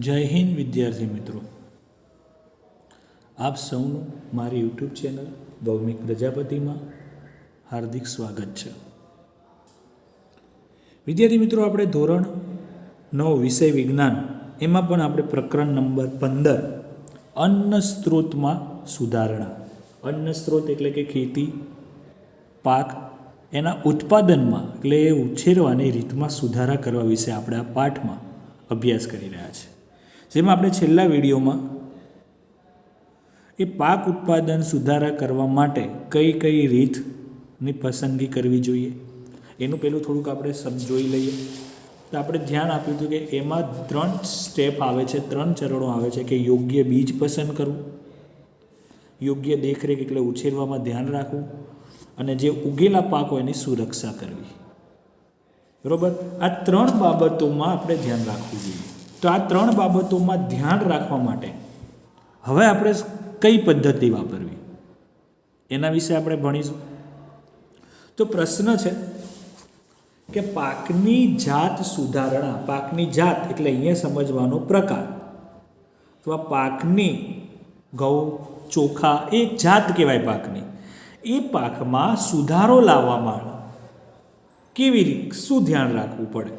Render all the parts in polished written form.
જય હિન્દ વિદ્યાર્થી મિત્રો, આપ સૌનું મારી યુટ્યુબ ચેનલ ભૌમિક પ્રજાપતિમાં હાર્દિક સ્વાગત છે. વિદ્યાર્થી મિત્રો, આપણે ધોરણ 9 વિષય વિજ્ઞાન એમાં પણ આપણે પ્રકરણ નંબર 15 અન્ન સ્ત્રોતમાં સુધારણા. અન્ન સ્ત્રોત એટલે કે ખેતી પાક એના ઉત્પાદનમાં એટલે એ ઉછેરવાની રીતમાં સુધારા કરવા વિશે આપણે આ પાઠમાં અભ્યાસ કરી રહ્યા છીએ. જેમાં આપણે છેલ્લા વિડીયોમાં એ પાક ઉત્પાદન સુધારા કરવા માટે કઈ કઈ રીતની પસંદગી કરવી જોઈએ એનું પહેલું થોડુંક આપણે જોઈ લઈએ. તો આપણે ધ્યાન આપ્યું હતું કે એમાં 3 સ્ટેપ આવે છે, 3 ચરણો આવે છે કે યોગ્ય બીજ પસંદ કરવું, યોગ્ય દેખરેખ એટલે ઉછેરવામાં ધ્યાન રાખવું અને જે ઉગેલા પાક હોય એની સુરક્ષા કરવી. બરાબર, આ 3 બાબતોમાં આપણે ધ્યાન રાખવું જોઈએ. તો આ 3 બાબતોમાં ધ્યાન રાખવા માટે હવે આપણે કઈ પદ્ધતિ વાપરવી એના વિશે આપણે ભણીશું. તો પ્રશ્ન છે કે પાકની જાત સુધારણા. પાકની જાત એટલે અહીંયા સમજવાનો પ્રકાર. તો આ પાકની ઘઉં ચોખા એ જાત કહેવાય પાકની. એ પાકમાં સુધારો લાવવામાં કેવી રીતે, શું ધ્યાન રાખવું પડે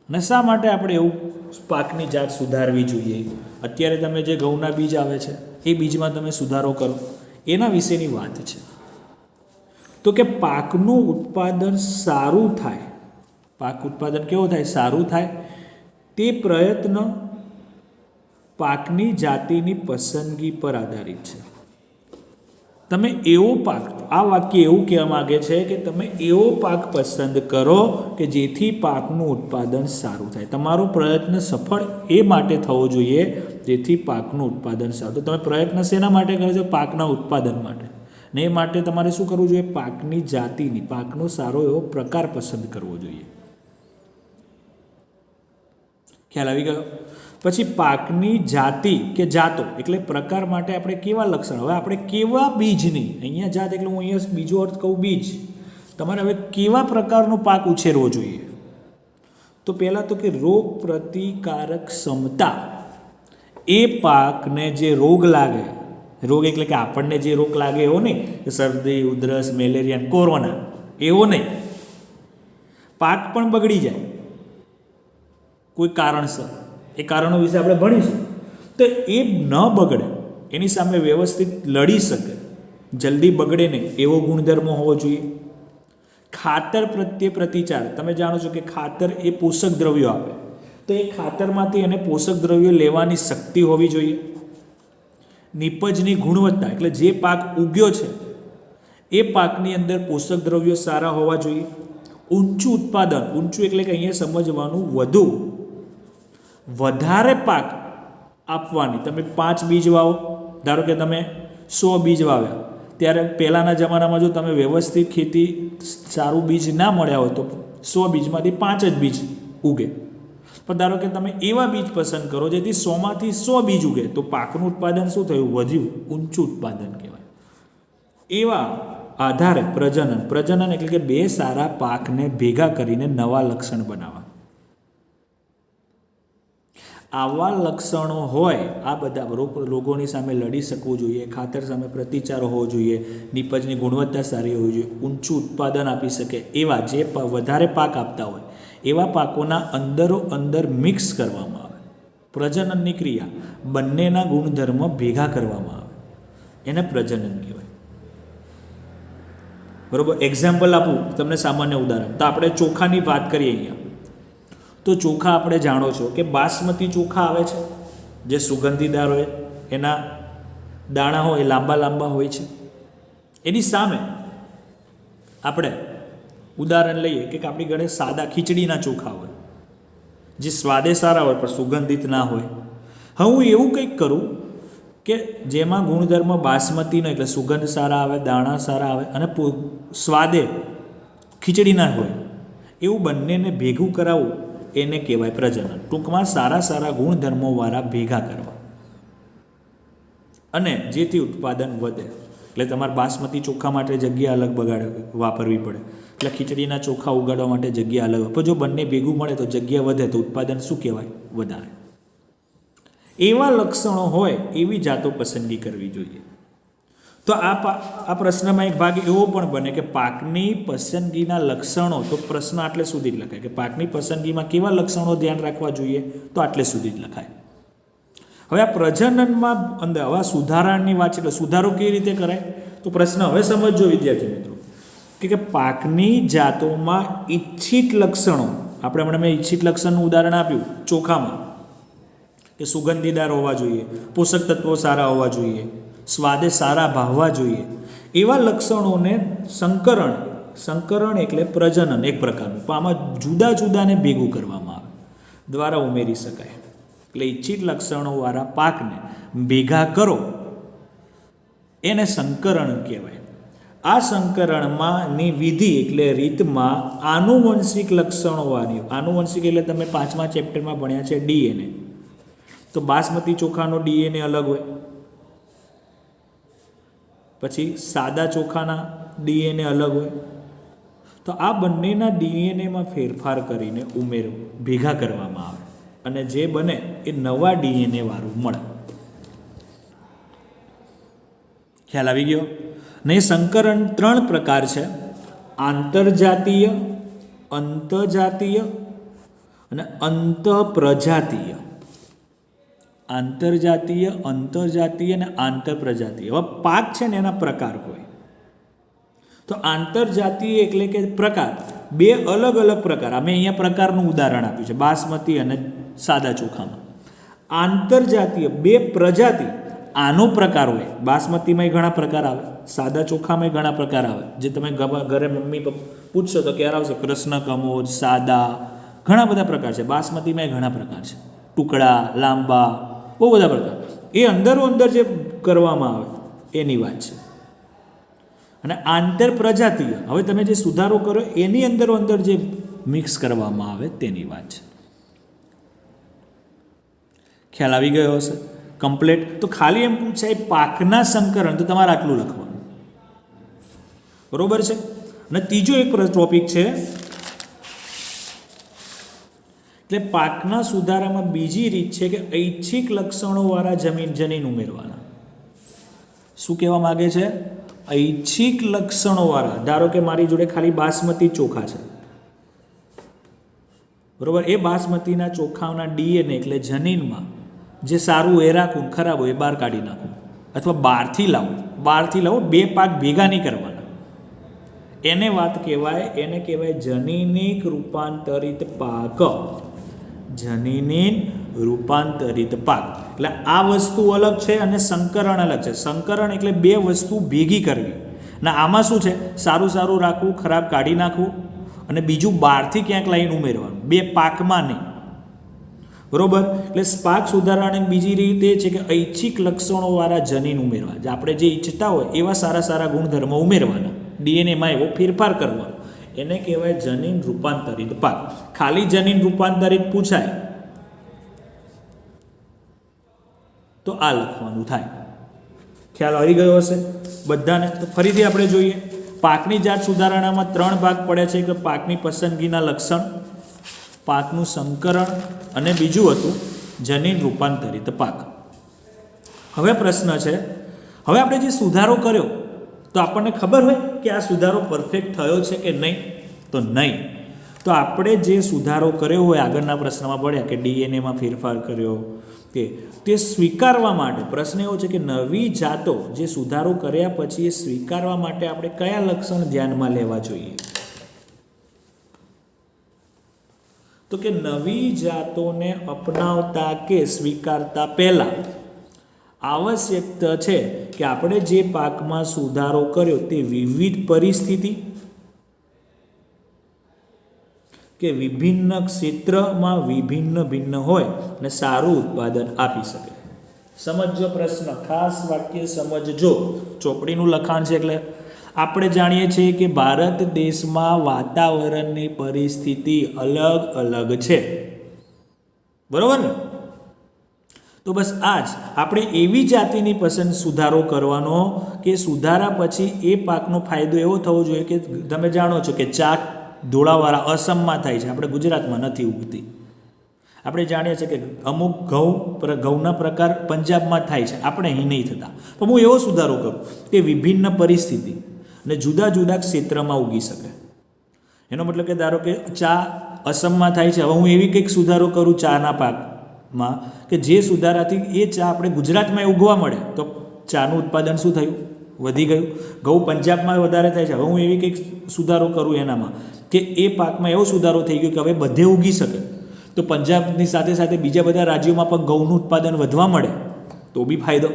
અને શા માટે આપણે એવું પાકની જાત સુધારવી જોઈએ. અત્યારે તમે જે ઘઉંના બીજ આવે છે એ બીજમાં તમે સુધારો કરો એના વિશેની વાત છે. તો કે પાકનું ઉત્પાદન સારું થાય, પાક ઉત્પાદન કેવો થાય, સારું થાય તે પ્રયત્ન પાકની જાતિની પસંદગી પર આધારિત છે. તમે એવો પાક, આ વાક્ય એવું કહેવા માગે છે કે તમે એવો પાક પસંદ કરો કે જેથી પાકનું ઉત્પાદન સારું થાય. તમારો પ્રયત્ન સફળ એ માટે થવો જોઈએ જેથી પાકનું ઉત્પાદન સારું. તો તમે પ્રયત્ન શેના માટે કરો છો? પાકના ઉત્પાદન માટે. ને એ માટે તમારે શું કરવું જોઈએ? પાકની જાતિની, પાકનો સારો એવો પ્રકાર પસંદ કરવો જોઈએ. ખ્યાલ આવી ગયો? પછી પાકની જાતિ કે જાતો એટલે પ્રકાર માટે આપણે કેવા લક્ષણ, હવે આપણે કેવા બીજની, અહીંયા જાત એટલે હું અહીંયા બીજો અર્થ કહું બીજ, તમારે હવે કેવા પ્રકારનો પાક ઉછેરવો જોઈએ. તો પહેલાં તો કે રોગ પ્રતિકારક ક્ષમતા. એ પાકને જે રોગ લાગે, રોગ એટલે કે આપણને જે રોગ લાગે એવો નહીં કે શરદી ઉધરસ મેલેરિયા કોરોના એવો નહીં, પાક પણ બગડી જાય કોઈ કારણસર, એ કારણો વિશે આપણે ભણીશું. તો એ ન બગડે એની સામે વ્યવસ્થિત લડી શકે, જલ્દી બગડે નહીં એવો ગુણધર્મો હોવો જોઈએ. ખાતર પ્રત્યે પ્રતિચાર. તમે જાણો છો કે ખાતર એ પોષક દ્રવ્યો આપે, તો એ ખાતરમાંથી એને પોષક દ્રવ્યો લેવાની શક્તિ હોવી જોઈએ. નિપજની ગુણવત્તા એટલે જે પાક ઉગ્યો છે એ પાકની અંદર પોષક દ્રવ્યો સારા હોવા જોઈએ. ઊંચું ઉત્પાદન. ઊંચું એટલે કે અહીંયા સમજવાનું વધારે પાક આપવાની. તમે 5 બીજ વાવો, ધારો કે તમે 100 બીજ વાવ્યા, ત્યારે પહેલાંના જમાનામાં જો તમે વ્યવસ્થિત ખેતી સારું બીજ ના મળ્યા હોય તો 100 બીજમાંથી 5 જ બીજ ઉગે. પણ ધારો કે તમે એવા બીજ પસંદ કરો જેથી 100માંથી 100 બીજ ઉગે, તો પાકનું ઉત્પાદન શું થયું? વધ્યું. ઊંચું ઉત્પાદન કહેવાય. એવા આધારે પ્રજનન એટલે કે 2 સારા પાકને ભેગા કરીને નવા લક્ષણ બનાવવા. આવા લક્ષણો હોય, આ બધા રોગોની સામે લડી શકવું જોઈએ, ખાતર સામે પ્રતિચાર હોવો જોઈએ, નિપજની ગુણવત્તા સારી હોવી જોઈએ, ઊંચું ઉત્પાદન આપી શકે એવા, જે વધારે પાક આપતા હોય એવા પાકોના અંદર મિક્સ કરવામાં આવે. પ્રજનનની ક્રિયા, બંનેના ગુણધર્મ ભેગા કરવામાં આવે, એને પ્રજનન કહેવાય. બરાબર, એક્ઝામ્પલ આપું તમને, સામાન્ય ઉદાહરણ. તો આપણે ચોખાની વાત કરીએ અહીંયા. તો ચોખા આપણે જાણો છો કે બાસમતી ચોખા આવે છે જે સુગંધીદાર હોય, એના દાણા હોય એ લાંબા લાંબા હોય છે. એની સામે આપણે ઉદાહરણ લઈએ કે આપણી ઘરે સાદા ખીચડીના ચોખા હોય જે સ્વાદે સારા હોય પણ સુગંધિત ના હોય. હવે હું એવું કંઈક કરું કે જેમાં ગુણધર્મ બાસમતીનો એટલે સુગંધ સારા આવે, દાણા સારા આવે અને સ્વાદે ખીચડીના હોય, એવું બંનેને ભેગું કરાવવું એને કહેવાય પ્રજનન. ટૂંકમાં સારા ગુણધર્મોવાળા ભેગા કરવા અને જેથી ઉત્પાદન વધે. એટલે તમારે બાસમતી ચોખા માટે જગ્યા અલગ વાપરવી પડે, એટલે ખીચડીના ચોખા ઉગાડવા માટે જગ્યા અલગ. પણ જો બંને ભેગું મળે તો જગ્યા વધે, તો ઉત્પાદન શું કહેવાય? વધારે. એવા લક્ષણો હોય એવી જાતો પસંદગી કરવી જોઈએ. તો આ પ્રશ્નમાં એક ભાગ એવો પણ બને કે પાકની પસંદગીના લક્ષણો, તો પ્રશ્ન આટલે સુધી જ લખાય કે પાકની પસંદગીમાં કેવા લક્ષણો ધ્યાન રાખવા જોઈએ, તો આટલે સુધી જ લખાય. હવે આ પ્રજનનમાં અંદર હવે સુધારાની વાત છે, એટલે સુધારો કેવી રીતે કરાય, તો પ્રશ્ન હવે સમજજો વિદ્યાર્થી મિત્રો કે પાકની જાતોમાં ઈચ્છિત લક્ષણો, આપણે હમણાં મેં ઈચ્છિત લક્ષણનું ઉદાહરણ આપ્યું ચોખામાં કે સુગંધીદાર હોવા જોઈએ, પોષક તત્વો સારા હોવા જોઈએ, સ્વાદે સારા ભાવવા જોઈએ, એવા લક્ષણોને સંકરણ એટલે પ્રજનન એક પ્રકારનું, પણ આમાં જુદા જુદાને ભેગું કરવામાં આવે દ્વારા ઉમેરી શકાય. એટલે ઈચ્છિત લક્ષણોવાળા પાકને ભેગા કરો એને સંકરણ કહેવાય. આ સંકરણમાંની વિધિ એટલે રીતમાં આનુવંશિક લક્ષણોવાળી, આનુવંશિક એટલે તમે 5મા ચેપ્ટરમાં ભણ્યા છે ડીએનએ, તો બાસમતી ચોખાનો ડીએનએ અલગ હોય, પછી સાદા ચોખાના ડીએનએ અલગ હોય, તો આ બંનેના ડીએનએમાં ફેરફાર કરીને ભેગા કરવામાં આવે અને જે બને એ નવા ડીએનએ વાળું મળે. ખ્યાલ આવી ગયો ને? સંકરણ 3 પ્રકાર છે: આંતરજાતીય, અંતજાતીય અને અંતઃપ્રજાતીય. આંતરજાતીય, અંતરજાતીય અને આંતરપ્રજાતીય. હવે પાક છે ને એના પ્રકાર હોય. તો આંતરજાતીય એટલે કે પ્રકાર, બે અલગ અલગ પ્રકાર. અમે અહીંયા પ્રકારનું ઉદાહરણ આપ્યું છે બાસમતી અને સાદા ચોખામાં. આંતરજાતીય બે પ્રજાતિ, આનો પ્રકાર હોય. બાસમતીમાં ઘણા પ્રકાર આવે, સાદા ચોખામાં ઘણા પ્રકાર આવે. જે તમે ઘરે મમ્મી પૂછશો તો ક્યારે આવશે, કૃષ્ણ કમોદ, સાદા, ઘણા બધા પ્રકાર છે. બાસમતીમાં ઘણા પ્રકાર છે, ટુકડા, લાંબા, બહુ બધા પ્રકાર. એ અંદરો અંદર જે કરવામાં આવે એની વાત છે. અને આંતર પ્રજાતીય, હવે તમે જે સુધારો કરો એની અંદરો અંદર જે મિક્સ કરવામાં આવે તેની વાત છે. ખ્યાલ આવી ગયો હશે કમ્પ્લેટ? તો ખાલી એમ પૂછાય પાકના સંકરણ, તો તમારે આટલું લખવાનું, બરોબર છે? અને ત્રીજો એક ટોપિક છે એટલે પાકના સુધારામાં બીજી રીત છે કે ઐચ્છિક લક્ષણોવાળા જનીન ઉમેરવાના. શું કહેવા માગે છે? ઐચ્છિક લક્ષણોવાળા. ધારો કે મારી જોડે ખાલી બાસમતી ચોખા છે, બરોબર? એ બાસમતીના ચોખાના ડીએનએ એટલે જનીનમાં જે સારું એ રાખું, ખરાબ હોય એ બહાર કાઢી નાખું, અથવા બહારથી લાવું. બે પાક ભેગા નહીં કરવાના. એને વાત કહેવાય, એને કહેવાય જનીનિક રૂપાંતરિત પાક. જનીનિક રૂપાંતરિત પાક એટલે આ વસ્તુ અલગ છે અને સંકરણ અલગ છે. સંકરણ એટલે બે વસ્તુ ભેગી કરવી, ને આમાં શું છે, સારું રાખવું, ખરાબ કાઢી નાખવું અને બીજું બહારથી ક્યાંક લાવીને ઉમેરવાનું, બે પાકમાં નહીં, બરોબર? એટલે પાક સુધારવાની બીજી રીત એ છે કે ઐચ્છિક લક્ષણોવાળા જનીન ઉમેરવા. આપણે જે ઈચ્છતા હોય એવા સારા ગુણધર્મો ઉમેરવાના, ડીએનએમાં એવો ફેરફાર કરવાનો, એને કહેવાય જનીન રૂપાંતરિત પાક. ખાલી જનીન રૂપાંતરિત પૂછાય તો આ લખવાનું થાય. ખ્યાલ આવી ગયો હશે બધાને? તો ફરીથી આપણે જોઈએ, પાકની જાત સુધારણામાં 3 ભાગ પડે છે કે પાકની પસંદગીના લક્ષણ, પાકનું સંકરણ અને બીજું હતું જનીન રૂપાંતરિત પાક. હવે પ્રશ્ન છે, હવે આપણે જે સુધારો કર્યો તો આપણને ખબર હોય કે આ સુધારો પરફેક્ટ થયો છે કે નહીં? તો નહીં. તો આપણે જે સુધારો કર્યો હોય, આગળના પ્રશ્નમાં પડ્યા કે ડીએનએમાં ફેરફાર કર્યો, તે સ્વીકારવા માટે પ્રશ્ન એવો છે કે નવી જાતો જે સુધારો કર્યા પછી એ સ્વીકારવા માટે આપણે કયા લક્ષણ ધ્યાનમાં લેવા જોઈએ? તો કે નવી જાતોને અપનાવતા કે સ્વીકારતા પહેલા આવશ્યકતા છે કે આપણે જે પાકમાં સુધારો કર્યો તે વિવિધ પરિસ્થિતિ કે વિભિન્ન ક્ષેત્રમાં ભિન્ન હોય અને સારું ઉત્પાદન આપી શકે. સમજો પ્રશ્ન, ખાસ વાક્ય સમજજો. ચોપડીનું લખાણ છે એટલે આપણે જાણીએ છીએ કે ભારત દેશમાં વાતાવરણની પરિસ્થિતિ અલગ છે, બરોબર ને? તો બસ આ જ આપણે એવી જાતિની પસંદ સુધારો કરવાનો કે સુધારા પછી એ પાકનો ફાયદો એવો થવો જોઈએ કે તમે જાણો છો કે ચા ધોળાવાળા અસમમાં થાય છે, આપણે ગુજરાતમાં નથી ઉગતી. આપણે જાણીએ છીએ કે અમુક ઘઉંના પ્રકાર પંજાબમાં થાય છે, આપણે અહીં નહીં થતા. પણ હું એવો સુધારો કરું કે વિભિન્ન પરિસ્થિતિ અને જુદા જુદા ક્ષેત્રમાં ઉગી શકે. એનો મતલબ કે ધારો કે ચા અસમમાં થાય છે, હવે હું એવી કંઈક સુધારો કરું ચાના પાકમાં કે જે સુધારાથી એ ચા આપણે ગુજરાતમાં ઉગવા મળે, તો ચાનું ઉત્પાદન શું થયું? વધી ગયું. ઘઉં પંજાબમાં વધારે થાય છે, હવે હું એવી કંઈક સુધારો કરું એનામાં કે એ પાકમાં એવો સુધારો થઈ ગયો કે હવે બધે ઉગી શકે, તો પંજાબની સાથે સાથે બીજા બધા રાજ્યોમાં પણ ઘઉંનું ઉત્પાદન વધવા મળે તો બી ફાયદો.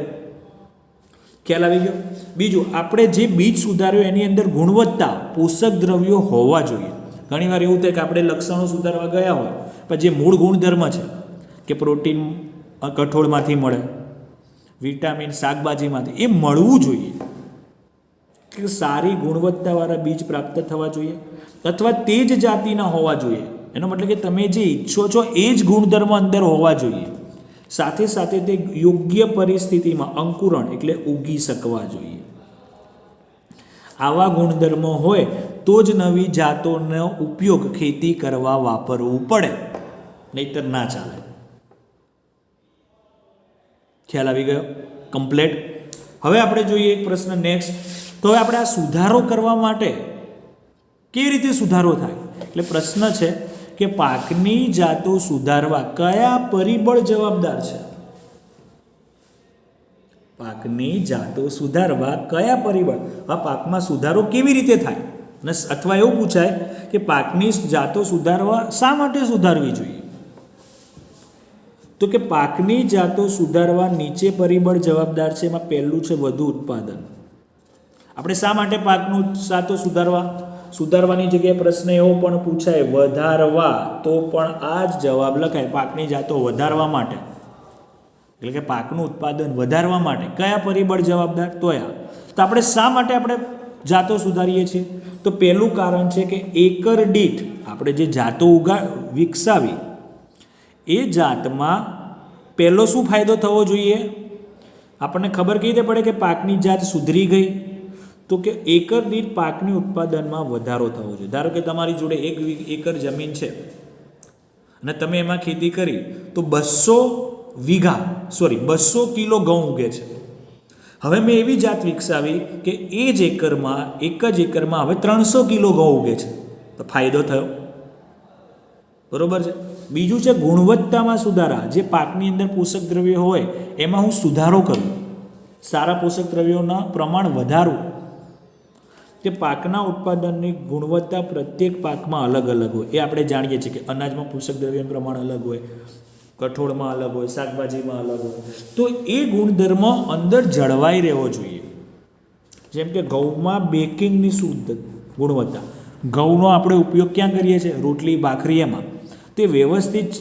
ખ્યાલ આવી ગયો. બીજું, આપણે જે બીજ સુધાર્યો એની અંદર ગુણવત્તા, પોષક દ્રવ્યો હોવા જોઈએ. ઘણીવાર એવું થાય કે આપણે લક્ષણો સુધારવા ગયા હોય પણ જે મૂળ ગુણધર્મ છે કે પ્રોટીન કઠોળમાંથી મળે, વિટામિન શાકભાજીમાંથી, એ મળવું જોઈએ. કે સારી ગુણવત્તાવાળા બીજ પ્રાપ્ત થવા જોઈએ અથવા તે જ જાતિના હોવા જોઈએ. એનો મતલબ કે તમે જે ઈચ્છો છો એ જ ગુણધર્મ અંદર હોવા જોઈએ. સાથે સાથે તે યોગ્ય પરિસ્થિતિમાં અંકુરણ એટલે ઉગી શકવા જોઈએ. આવા ગુણધર્મો હોય તો જ નવી જાતોનો ઉપયોગ ખેતી કરવા વાપરવું પડે, નહીતર ના ચાલે. ખ્યાલ આવી ગયો? કમ્પ્લેટ. હવે આપણે જોઈએ એક પ્રશ્ન નેક્સ્ટ. તો હવે આપણે આ સુધારો કરવા માટે કેવી રીતે સુધારો થાય? એટલે પ્રશ્ન છે કે પાકની જાતો સુધારવા કયા પરિબળ જવાબદાર છે? પાકની જાતો સુધારવા કયા પરિબળ? આ પાકમાં સુધારો કેવી રીતે થાય? અથવા એવું પૂછાય કે પાકની જાતો સુધારવા શા માટે સુધારવી જોઈએ? તો કે પાકની જાતો સુધારવા નીચે પરિબળ જવાબદાર છે. એમાં પહેલું છે વધુ ઉત્પાદન. આપણે શા માટે પાકનું જાતો સુધારવાની જગ્યાએ પ્રશ્ન એવો પણ પૂછાય વધારવા, તો પણ આ જ જવાબ લખાય, પાકની જાતો વધારવા માટે. એટલે કે પાકનું ઉત્પાદન વધારવા માટે કયા પરિબળ જવાબદાર? તો આપણે શા માટે આપણે જાતો સુધારીએ છીએ? તો પહેલું કારણ છે કે એકર દીઠ આપણે જે જાતો વિકસાવી એ જાતમાં પહેલો શું ફાયદો થવો જોઈએ? આપણને ખબર કેવી રીતે પડે કે પાકની જાત સુધરી ગઈ? તો કે એકર દીઠ પાકની ઉત્પાદનમાં વધારો થવો જોઈએ. ધારો કે તમારી જોડે 1 એકર જમીન છે અને તમે એમાં ખેતી કરી તો 200 કિલો ઘઉં ઉગે છે. હવે મેં એવી જાત વિકસાવી કે એ જ એકરમાં હવે 300 કિલો ઘઉં ઉગે છે, તો ફાયદો થયો. બરોબર છે. બીજું છે ગુણવત્તામાં સુધારા. જે પાકની અંદર પોષક દ્રવ્યો હોય એમાં હું સુધારો કરું, સારા પોષક દ્રવ્યોના પ્રમાણ વધારું. કે પાકના ઉત્પાદનની ગુણવત્તા પ્રત્યેક પાકમાં અલગ અલગ હોય. એ આપણે જાણીએ છીએ કે અનાજમાં પોષક દ્રવ્યોનું પ્રમાણ અલગ હોય, કઠોળમાં અલગ હોય, શાકભાજીમાં અલગ હોય. તો એ ગુણધર્મ અંદર જળવાઈ રહેવો જોઈએ. જેમ કે ઘઉંમાં બેકિંગની શુદ્ધ ગુણવત્તા, ઘઉંનો આપણે ઉપયોગ ક્યાં કરીએ છીએ? રોટલી, ભાખરી, એમાં તે વ્યવસ્થિત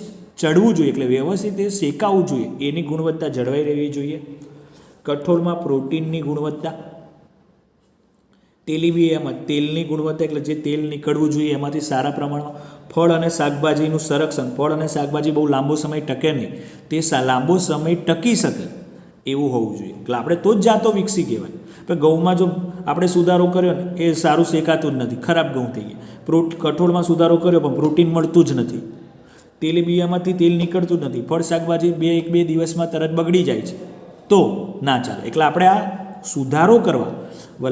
ચડવું જોઈએ, એટલે વ્યવસ્થિત એ શેકાવવું જોઈએ. એની ગુણવત્તા જળવાઈ રહેવી જોઈએ. કઠોળમાં પ્રોટીનની ગુણવત્તા, તેલીબિયામાં તેલની ગુણવત્તા, એટલે જે તેલ નીકળવું જોઈએ એમાંથી સારા પ્રમાણમાં. ફળ અને શાકભાજીનું સંરક્ષણ, ફળ અને શાકભાજી બહુ લાંબો સમય ટકે નહીં, તે લાંબો સમય ટકી શકે એવું હોવું જોઈએ. એટલે આપણે તો જ જાતો વિકસી કહેવાય. પણ ઘઉંમાં જો આપણે સુધારો કર્યો ને એ સારું શેકાતું જ નથી, ખરાબ ઘઉં થઈ ગયા. કઠોળમાં સુધારો કર્યો પણ પ્રોટીન મળતું જ નથી, તેલીબિયામાંથી તેલ નીકળતું જ નથી, ફળ શાકભાજી 1-2 દિવસમાં તરત બગડી જાય છે, તો ના ચાલે. એટલે આપણે આ સુધારો કરવા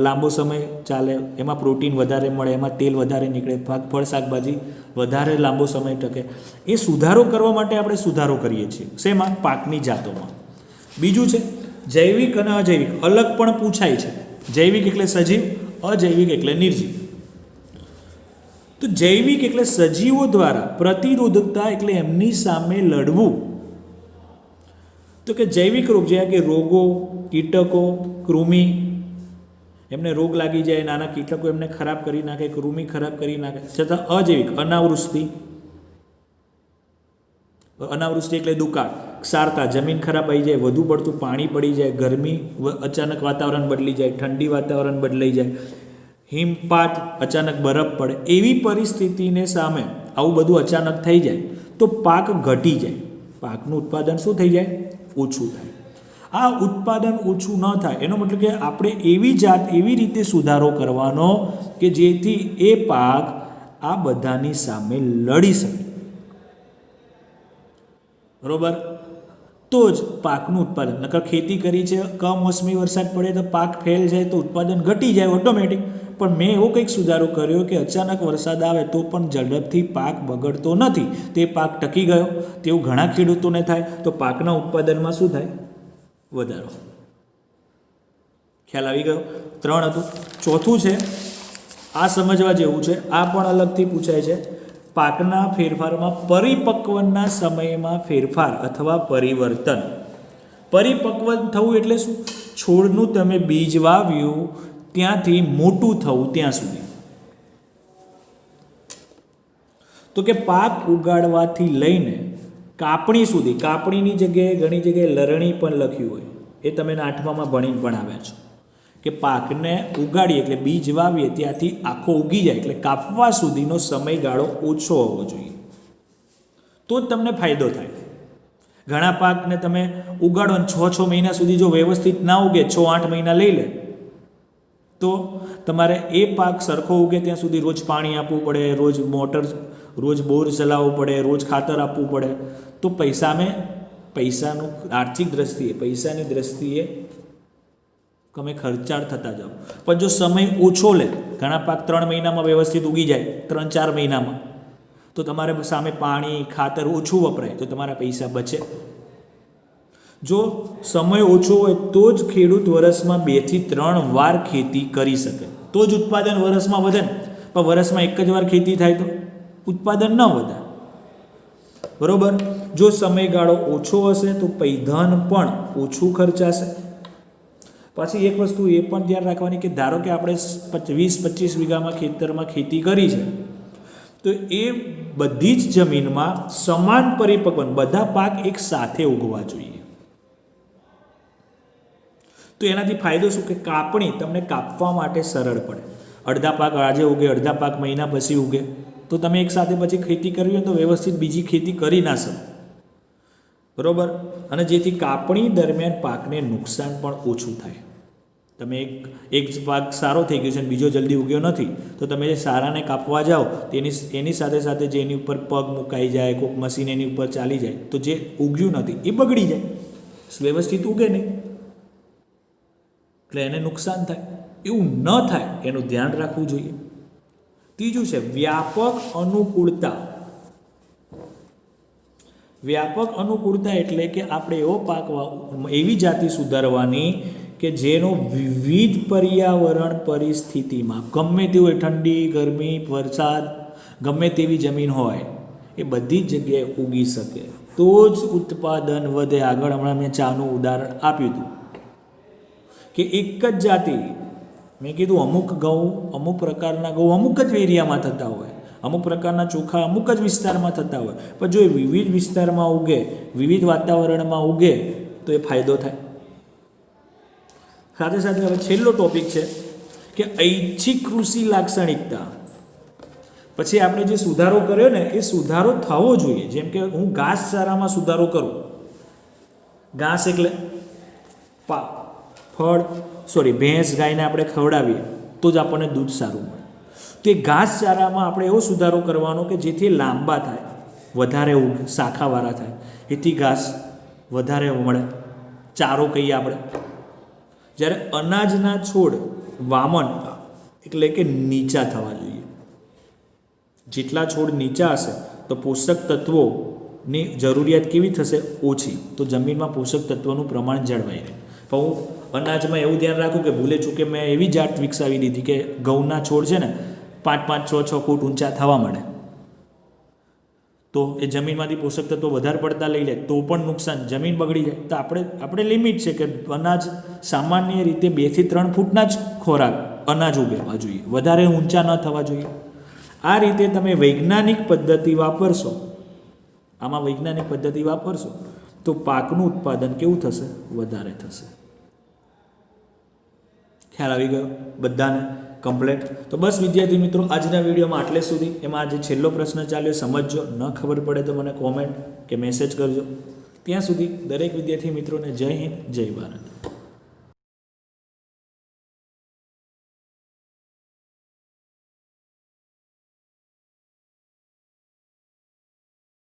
લાંબો સમય ચાલે, એમાં પ્રોટીન વધારે મળે, એમાં તેલ વધારે નીકળે, ફળ શાકભાજી વધારે લાંબો સમય ટકે, એ સુધારો કરવા માટે આપણે સુધારો કરીએ છીએ. શેમાં? પાકની જાતોમાં. બીજું છે જૈવિક અને અજૈવિક. અલગ પણ પૂછાય છે. જૈવિક એટલે સજીવ, અજૈવિક એટલે નિર્જીવ. તો જૈવિક એટલે સજીવો દ્વારા પ્રતિરોધકતા, એટલે એમની સામે લડવું. તો કે જૈવિક રોગ જેવા કે રોગો, કીટકો, કૃમિ, એમને રોગ લાગી જાય, નાના કીટકો એમને ખરાબ કરી નાખે, કૃમિ ખરાબ કરી નાખે. છતાં અજૈવિક અનાવૃષ્ટિ એટલે દુકાળ, ક્ષારતા, જમીન ખરાબ આવી જાય, વધુ પડતું પાણી પડી જાય, ગરમી, અચાનક વાતાવરણ બદલી જાય, ઠંડી વાતાવરણ બદલાઈ જાય, હિમપાત, અચાનક બરફ પડે, એવી પરિસ્થિતિને સામે આવું બધું અચાનક થઈ જાય તો પાક ઘટી જાય, પાકનું ઉત્પાદન શું થઈ જાય? ઓછું થાય. આ ઉત્પાદન ઓછું ન થાય એનો મતલબ કે આપણે એવી રીતે સુધારો કરવાનો કે જેથી એ પાક આ બધાની સામે લડી શકે. બરાબર, તો જ પાકનું ઉત્પાદન. નકર ખેતી કરી છે, કમોસમી વરસાદ પડે તો પાક ફેલ જાય તો ઉત્પાદન ઘટી જાય ઓટોમેટિક. પણ મેં એવો કંઈક સુધારો કર્યો કે અચાનક વરસાદ આવે તો પણ ઝડપથી પાક બગડતો નથી, તે પાક ટકી ગયો. તેવું ઘણા ખેડૂતોને થાય, તો પાકના ઉત્પાદનમાં શું થાય? વધારો. ખ્યાલ આવી ગયો? 3 હતું. ચોથું છે, આ સમજવા જેવું છે, આ પણ અલગથી પૂછાય છે. પાકના ફેરફારમાં પરિપક્વના સમયમાં ફેરફાર અથવા પરિવર્તન. પરિપક્વ થવું એટલે શું? છોડનું તમે બીજ વાવ્યું ત્યાંથી મોટું થવું ત્યાં સુધી. તો કે પાક ઉગાડવાથી લઈને કાપણી સુધી. કાપણીની જગ્યાએ ઘણી જગ્યાએ લરણી પણ લખ્યું હોય, એ તમે 8મામાં ભણીને પણ આવ્યા છો કે પાકને ઉગાડીએ એટલે બીજ વાવીએ ત્યાંથી આખો ઉગી જાય એટલે કાપવા સુધીનો સમયગાળો ઓછો હોવો જોઈએ, તો જ તમને ફાયદો થાય. ઘણા પાકને તમે ઉગાડો અને 6 મહિના સુધી જો વ્યવસ્થિત ના ઉગે, 6-8 મહિના લઈ લે, તો તમારે એ પાક સરખો ઉગે ત્યાં સુધી રોજ પાણી આપવું પડે, રોજ મોટર, રોજ બોર ચલાવવું પડે, રોજ ખાતર આપવું પડે. તો પૈસાનું આર્થિક દ્રષ્ટિએ, પૈસાની દ્રષ્ટિએ તમે ખર્ચાળ થતા જાઓ. પણ જો સમય ઓછો લે, ઘણા પાક 3 મહિનામાં વ્યવસ્થિત ઉગી જાય, 3-4 મહિનામાં, તો તમારે સામે પાણી, ખાતર ઓછું વપરાય, તો તમારા પૈસા બચે. જો સમય ઓછો હોય તો જ ખેડૂત વર્ષમાં 2 થી 3 વાર ખેતી કરી શકે, તો જ ઉત્પાદન વર્ષમાં વધે ને. પણ વર્ષમાં એક જ વાર ખેતી થાય તો ઉત્પાદન ન વધે. બરોબર. જો સમયગાળો ઓછો હશે તો ધન પણ ઓછું ખર્ચાશે. પાછી એક વસ્તુ એ પણ ધ્યાન રાખવાની કે ધારો કે આપણે 20-25 વીઘામાં ખેતરમાં ખેતી કરી છે, તો એ બધી જ જમીનમાં સમાન પરિપક્વન બધા પાક એક સાથે ઉગવા જોઈએ. તો એનાથી ફાયદો શું કે કાપણી તમને કાપવા માટે સરળ પડે. અડધા પાક આજે ઉગે, અડધા પાક મહિના પછી ઉગે, તો તમે એક સાથે પછી ખેતી કરવી હોય તો વ્યવસ્થિત બીજી ખેતી કરી ના શકો. બરાબર. અને જેથી કાપણી દરમિયાન પાકને નુકસાન પણ ઓછું થાય. તમે એક પાક સારો થઈ ગયો છે અને બીજો જલ્દી ઉગ્યો નથી, તો તમે જે સારાને કાપવા જાઓ એની સાથે સાથે જે એની ઉપર પગ મુકાઈ જાય, કોઈક મશીન એની ઉપર ચાલી જાય, તો જે ઉગ્યું નથી એ બગડી જાય, વ્યવસ્થિત ઉગે નહીં, એટલે એને નુકસાન થાય. એવું ન થાય એનું ધ્યાન રાખવું જોઈએ. ત્રીજું છે વ્યાપક અનુકૂળતા. વ્યાપક અનુકૂળતા એટલે કે આપણે એવો પાક, એવી જાતિ સુધારવાની કે જેનો વિવિધ પર્યાવરણ પરિસ્થિતિમાં, ગમે તે હોય, ઠંડી, ગરમી, વરસાદ, ગમે તેવી જમીન હોય, એ બધી જ જગ્યાએ ઉગી શકે, તો જ ઉત્પાદન વધે. આગળ હમણાં મેં ચાનું ઉદાહરણ આપ્યું હતું કે એક જ જાતિ, મેં કીધું અમુક ઘઉં, અમુક પ્રકારના ઘઉં અમુક જ એરિયામાં થતા હોય, અમુક પ્રકારના ચોખા અમુક જ વિસ્તારમાં થતા હોય, પણ જો એ વિવિધ વિસ્તારમાં ઉગે, વિવિધ વાતાવરણમાં ઉગે, તો એ ફાયદો થાય. સાથે સાથે હવે છેલ્લો ટોપિક છે કે ઐચ્છિક કૃષિ લાક્ષણિકતા. પછી આપણે જે સુધારો કર્યો ને એ સુધારો થવો જોઈએ. જેમ કે હું ઘાસચારામાં સુધારો કરું, ઘાસ એટલે ભેંસ ગાયને આપણે ખવડાવીએ તો જ આપણને દૂધ સારું મળે. તો એ ઘાસચારામાં આપણે એવો સુધારો કરવાનો કે જેથી લાંબા થાય, વધારે શાખાવાળા થાય, એથી ઘાસ વધારે મળે, ચારો કહીએ આપણે. જ્યારે અનાજના છોડ વામન એટલે કે નીચા થવા જોઈએ. જેટલા છોડ નીચા હશે તો પોષક તત્વોની જરૂરિયાત કેવી થશે? ઓછી. તો જમીનમાં પોષક તત્વોનું પ્રમાણ જળવાઈ રહે. પણ હું અનાજમાં એવું ધ્યાન રાખું કે ભૂલે ચૂકે મેં એવી જાત વિકસાવી દીધી કે ઘઉંના છોડ છે ને 5-5, 6-6 ફૂટ ઊંચા થવા માંડે, તો એ જમીનમાંથી પોષક તત્વો વધારે પડતા લઈ લે તો પણ નુકસાન, જમીન બગડી જાય. તો આપણે લિમિટ છે કે અનાજ સામાન્ય રીતે 2 થી 3 ફૂટના જ ખોરાક અનાજ ઉગવા જોઈએ, વધારે ઊંચા ન થવા જોઈએ. આ રીતે તમે વૈજ્ઞાનિક પદ્ધતિ વાપરશો, આમાં વૈજ્ઞાનિક પદ્ધતિ વાપરશો તો પાકનું ઉત્પાદન કેવું થશે? વધારે થશે. ખ્યાલ આવી ગયો બધાને? કમ્પ્લેટ. તો બસ વિદ્યાર્થી મિત્રો, આજના વિડીયોમાં આટલે સુધી. એમાં આજે છેલ્લો પ્રશ્ન ચાલ્યો, સમજજો. ન ખબર પડે તો મને કોમેન્ટ કે મેસેજ કરજો. ત્યાં સુધી દરેક વિદ્યાર્થી મિત્રોને જય હિન્દ, જય ભારત.